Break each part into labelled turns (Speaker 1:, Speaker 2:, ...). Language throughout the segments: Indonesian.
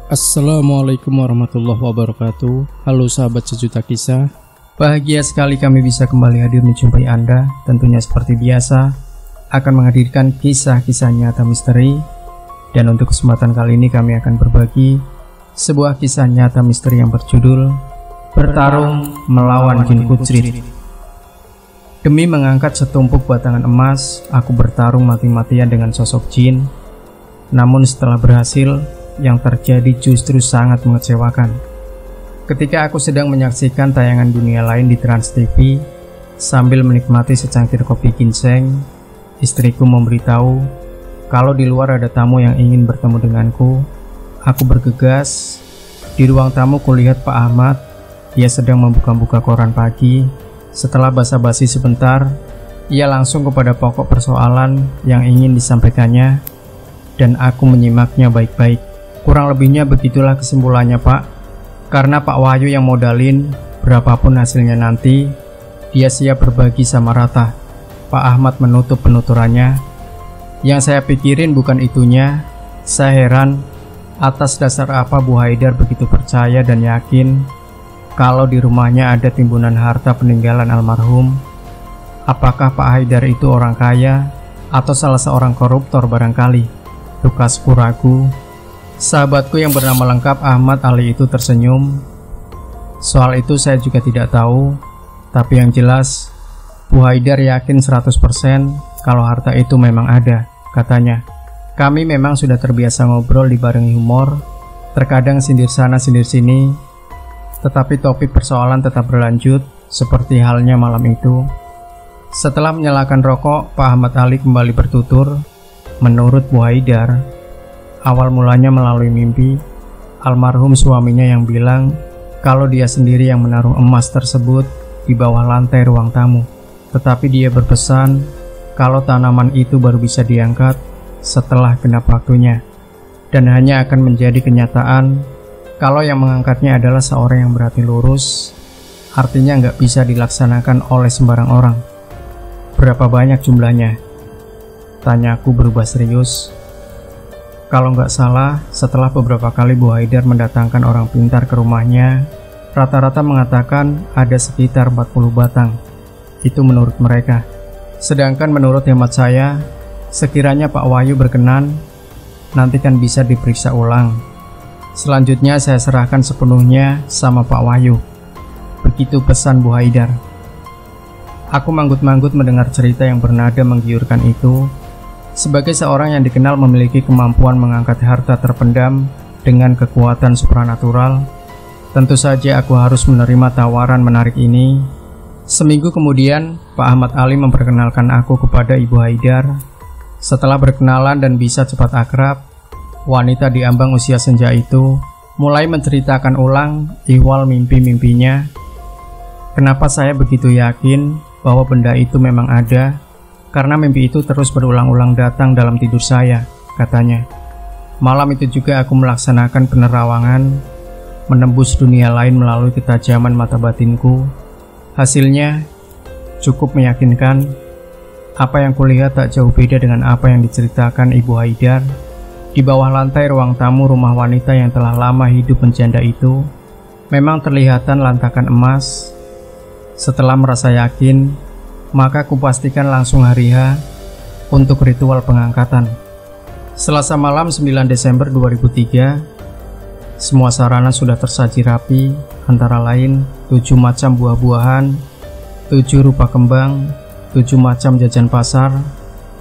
Speaker 1: Assalamualaikum warahmatullahi wabarakatuh. Halo sahabat sejuta kisah. Bahagia sekali kami bisa kembali hadir menjumpai Anda. Tentunya seperti biasa akan menghadirkan kisah-kisah nyata misteri. Dan untuk kesempatan kali ini kami akan berbagi sebuah kisah nyata misteri yang berjudul Bertarung Melawan Jin Kucrit. Demi mengangkat setumpuk batangan emas, aku bertarung mati-matian dengan sosok jin. Namun setelah berhasil, yang terjadi justru sangat mengecewakan. Ketika aku sedang menyaksikan tayangan dunia lain di Trans TV sambil menikmati secangkir kopi ginseng, istriku memberitahu kalau di luar ada tamu yang ingin bertemu denganku. Aku bergegas. Di ruang tamu kulihat Pak Ahmad. Ia sedang membuka-buka koran pagi. Setelah basa-basi sebentar, ia langsung kepada pokok persoalan yang ingin disampaikannya, dan aku menyimaknya baik-baik. Kurang lebihnya begitulah kesimpulannya, Pak. Karena Pak Wahyu yang modalin, berapapun hasilnya nanti, dia siap berbagi sama rata. Pak Ahmad menutup penuturannya. Yang saya pikirin bukan itunya. Saya heran atas dasar apa Bu Haidar begitu percaya dan yakin kalau di rumahnya ada timbunan harta peninggalan almarhum. Apakah Pak Haidar itu orang kaya atau salah seorang koruptor barangkali? Tukasku ragu. Sahabatku yang bernama lengkap Ahmad Ali itu tersenyum. Soal itu saya juga tidak tahu, tapi yang jelas Bu Haidar yakin 100% kalau harta itu memang ada, katanya. Kami memang sudah terbiasa ngobrol dibarengi humor, terkadang sindir sana sindir sini, tetapi topik persoalan tetap berlanjut seperti halnya malam itu. Setelah menyalakan rokok, Pak Ahmad Ali kembali bertutur. Menurut Bu Haidar, awal mulanya melalui mimpi almarhum suaminya yang bilang kalau dia sendiri yang menaruh emas tersebut di bawah lantai ruang tamu. Tetapi dia berpesan kalau tanaman itu baru bisa diangkat setelah genap waktunya, dan hanya akan menjadi kenyataan kalau yang mengangkatnya adalah seorang yang berhati lurus. Artinya nggak bisa dilaksanakan oleh sembarang orang. Berapa banyak jumlahnya? Tanyaku berubah serius. Kalau nggak salah, setelah beberapa kali Bu Haidar mendatangkan orang pintar ke rumahnya, rata-rata mengatakan ada sekitar 40 batang. Itu menurut mereka. Sedangkan menurut hemat saya, sekiranya Pak Wahyu berkenan, nanti kan bisa diperiksa ulang. Selanjutnya saya serahkan sepenuhnya sama Pak Wahyu. Begitu pesan Bu Haidar. Aku manggut-manggut mendengar cerita yang bernada menggiurkan itu. Sebagai seorang yang dikenal memiliki kemampuan mengangkat harta terpendam dengan kekuatan supranatural, tentu saja aku harus menerima tawaran menarik ini. Seminggu kemudian, Pak Ahmad Ali memperkenalkan aku kepada Ibu Haidar. Setelah berkenalan dan bisa cepat akrab, wanita di ambang usia senja itu mulai menceritakan ulang ihwal mimpi-mimpinya. Kenapa saya begitu yakin bahwa benda itu memang ada? Karena mimpi itu terus berulang-ulang datang dalam tidur saya, katanya. Malam itu juga aku melaksanakan penerawangan, menembus dunia lain melalui ketajaman mata batinku. Hasilnya cukup meyakinkan. Apa yang kulihat tak jauh beda dengan apa yang diceritakan Ibu Haidar. Di bawah lantai ruang tamu rumah wanita yang telah lama hidup menjanda itu, memang terlihatan lantakan emas. Setelah merasa yakin, maka kupastikan langsung hari H untuk ritual pengangkatan. Selasa malam 9 Desember 2003, semua sarana sudah tersaji rapi, antara lain 7 macam buah-buahan, 7 rupa kembang, 7 macam jajan pasar,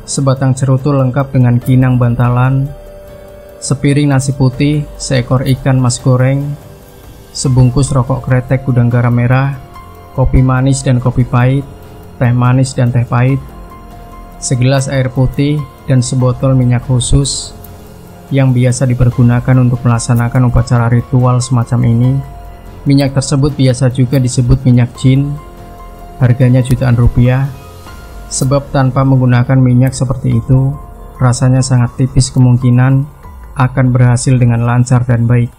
Speaker 1: sebatang cerutu lengkap dengan kinang bantalan, sepiring nasi putih, seekor ikan mas goreng, sebungkus rokok kretek gudang garam merah, kopi manis dan kopi pahit, teh manis dan teh pahit, segelas air putih, dan sebotol minyak khusus yang biasa dipergunakan untuk melaksanakan upacara ritual semacam ini. Minyak tersebut biasa juga disebut minyak jin. Harganya jutaan rupiah. Sebab tanpa menggunakan minyak seperti itu, rasanya sangat tipis kemungkinan akan berhasil dengan lancar dan baik.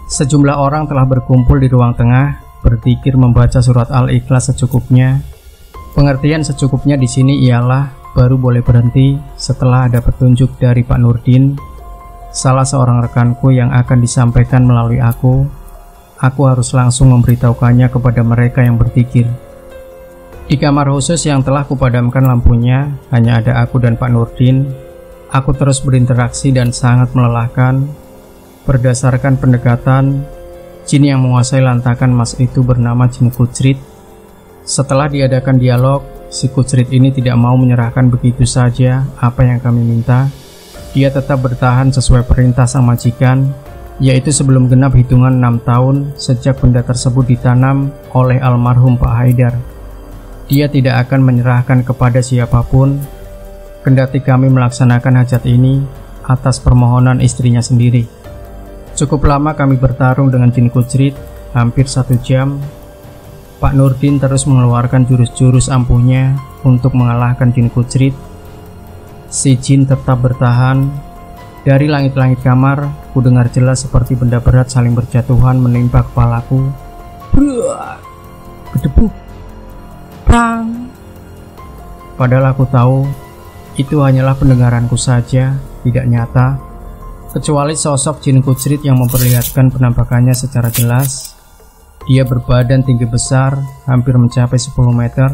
Speaker 1: Sejumlah orang telah berkumpul di ruang tengah, berzikir membaca surat Al-Ikhlas secukupnya. Pengertian secukupnya di sini ialah baru boleh berhenti setelah ada petunjuk dari Pak Nurdin. salah seorang rekanku yang akan disampaikan melalui aku harus langsung memberitahukannya kepada mereka yang berpikir. Di kamar khusus yang telah kupadamkan lampunya, hanya ada aku dan Pak Nurdin. Aku terus berinteraksi dan sangat melelahkan. Berdasarkan pendekatan, jin yang menguasai lantakan emas itu bernama Jin Kucrit. Setelah diadakan dialog, si Kucrit ini tidak mau menyerahkan begitu saja apa yang kami minta. Dia tetap bertahan sesuai perintah sang majikan, yaitu sebelum genap hitungan 6 tahun sejak benda tersebut ditanam oleh almarhum Pak Haidar. Dia tidak akan menyerahkan kepada siapapun, kendati kami melaksanakan hajat ini atas permohonan istrinya sendiri. Cukup lama kami bertarung dengan Jin Kucrit, hampir 1 jam. Pak Nurdin terus mengeluarkan jurus-jurus ampuhnya untuk mengalahkan Jin Kucrit. Si jin tetap bertahan. Dari langit-langit kamar, ku dengar jelas seperti benda berat saling berjatuhan menimpa kepalaku. Bruh, gedebuk, prang. Padahal aku tahu itu hanyalah pendengaranku saja, tidak nyata. Kecuali sosok Jin Kucrit yang memperlihatkan penampakannya secara jelas. Dia berbadan tinggi besar, hampir mencapai 10 meter.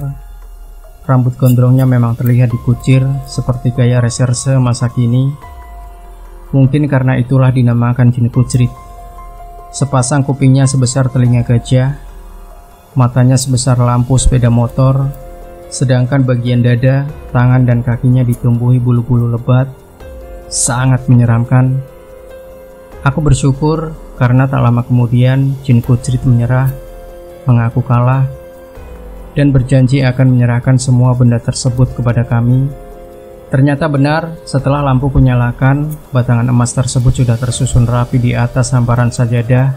Speaker 1: Rambut gondrongnya memang terlihat dikucir seperti gaya reserse masa kini. Mungkin karena itulah dinamakan Jin Kucrit. Sepasang kupingnya sebesar telinga gajah, matanya sebesar lampu sepeda motor, sedangkan bagian dada, tangan dan kakinya ditumbuhi bulu-bulu lebat. Sangat menyeramkan. Aku bersyukur karena tak lama kemudian Jin Kucrit menyerah, mengaku kalah, dan berjanji akan menyerahkan semua benda tersebut kepada kami. Ternyata benar, setelah lampu kunyalakan, batangan emas tersebut sudah tersusun rapi di atas hamparan sajadah.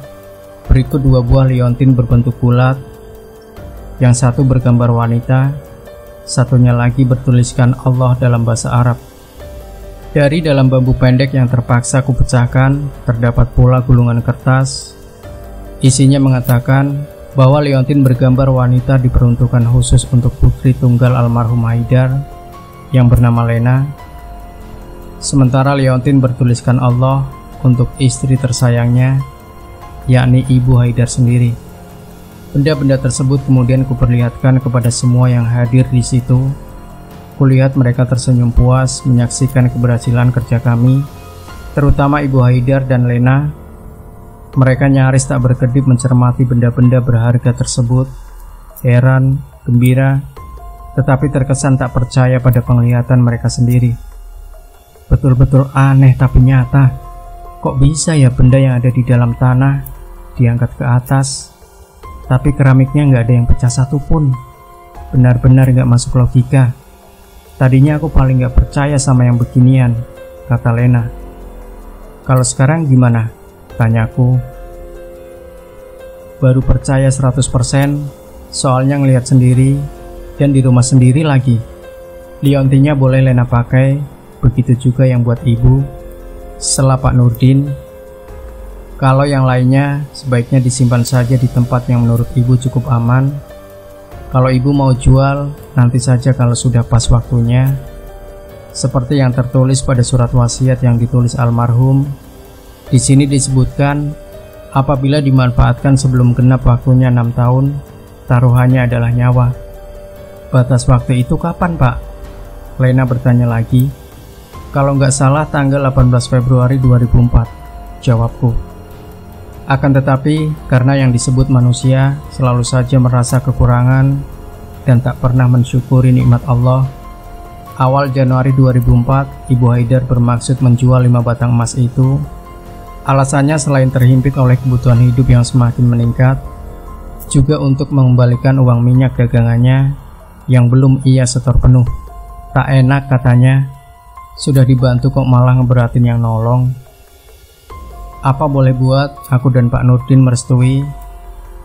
Speaker 1: Berikut 2 buah liontin berbentuk bulat, yang satu bergambar wanita, satunya lagi bertuliskan Allah dalam bahasa Arab. Dari dalam bambu pendek yang terpaksa kupecahkan, terdapat pula gulungan kertas. Isinya mengatakan bahwa liontin bergambar wanita diperuntukkan khusus untuk putri tunggal almarhum Haidar yang bernama Lena. Sementara liontin bertuliskan Allah untuk istri tersayangnya, yakni Ibu Haidar sendiri. Benda-benda tersebut kemudian kuperlihatkan kepada semua yang hadir di situ. Kulihat mereka tersenyum puas menyaksikan keberhasilan kerja kami, terutama Ibu Haidar dan Lena. Mereka nyaris tak berkedip mencermati benda-benda berharga tersebut, heran, gembira, tetapi terkesan tak percaya pada penglihatan mereka sendiri. Betul-betul aneh tapi nyata. Kok bisa ya benda yang ada di dalam tanah diangkat ke atas, tapi keramiknya nggak ada yang pecah satupun? Benar-benar nggak masuk logika. Tadinya aku paling nggak percaya sama yang beginian, kata Lena. Kalau sekarang gimana? Tanyaku. Baru percaya 100%, soalnya ngelihat sendiri dan di rumah sendiri lagi. Liontinnya boleh Lena pakai, begitu juga yang buat ibu, sela Pak Nurdin. Kalau yang lainnya sebaiknya disimpan saja di tempat yang menurut ibu cukup aman. Kalau ibu mau jual, nanti saja kalau sudah pas waktunya. Seperti yang tertulis pada surat wasiat yang ditulis almarhum. Di sini disebutkan, apabila dimanfaatkan sebelum genap waktunya 6 tahun, taruhannya adalah nyawa. Batas waktu itu kapan, Pak? Lena bertanya lagi. Kalau nggak salah tanggal 18 Februari 2004, jawabku. Akan tetapi, karena yang disebut manusia selalu saja merasa kekurangan dan tak pernah mensyukuri nikmat Allah, awal Januari 2004, Ibu Haidar bermaksud menjual 5 batang emas itu. Alasannya selain terhimpit oleh kebutuhan hidup yang semakin meningkat, juga untuk mengembalikan uang minyak dagangannya yang belum ia setor penuh. Tak enak katanya, sudah dibantu kok malah ngeberatin yang nolong. Apa boleh buat, aku dan Pak Nurdin merestui.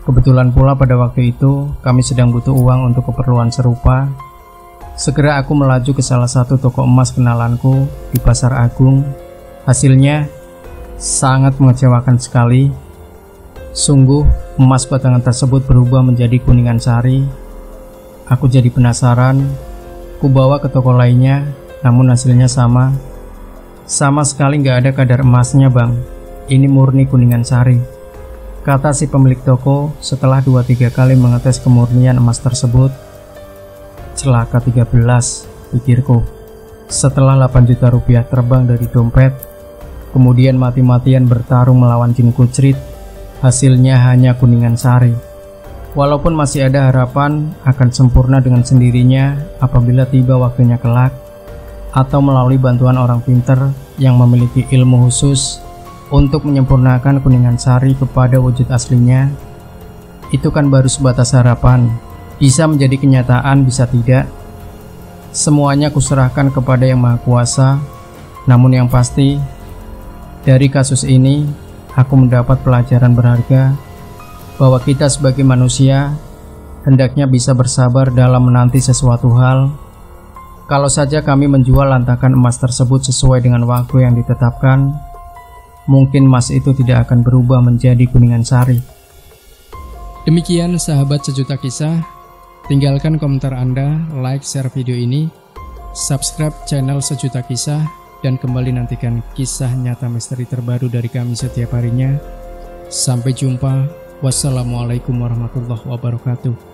Speaker 1: Kebetulan pula pada waktu itu kami sedang butuh uang untuk keperluan serupa. Segera aku melaju ke salah satu toko emas kenalanku di Pasar Agung. Hasilnya sangat mengecewakan sekali. Sungguh, emas batangan tersebut berubah menjadi kuningan sari. Aku jadi penasaran. Ku bawa ke toko lainnya, namun hasilnya sama. Sama sekali nggak ada kadar emasnya bang, ini murni kuningan sari, kata si pemilik toko setelah 2-3 kali mengetes kemurnian emas tersebut. Celaka 13, pikirku. Setelah 8 juta rupiah terbang dari dompet, kemudian mati-matian bertarung melawan jin kucrit, hasilnya hanya kuningan sari. Walaupun masih ada harapan akan sempurna dengan sendirinya apabila tiba waktunya kelak, atau melalui bantuan orang pinter yang memiliki ilmu khusus untuk menyempurnakan kuningan sari kepada wujud aslinya, itu kan baru sebatas harapan. Bisa menjadi kenyataan, bisa tidak. Semuanya kuserahkan kepada Yang Maha Kuasa. Namun yang pasti, dari kasus ini aku mendapat pelajaran berharga bahwa kita sebagai manusia hendaknya bisa bersabar dalam menanti sesuatu hal. Kalau saja kami menjual lantakan emas tersebut sesuai dengan waktu yang ditetapkan, mungkin emas itu tidak akan berubah menjadi kuningan sari. Demikian sahabat sejuta kisah, tinggalkan komentar Anda, like, share video ini, subscribe channel Sejuta Kisah, dan kembali nantikan kisah nyata misteri terbaru dari kami setiap harinya. Sampai jumpa. Wassalamualaikum warahmatullahi wabarakatuh.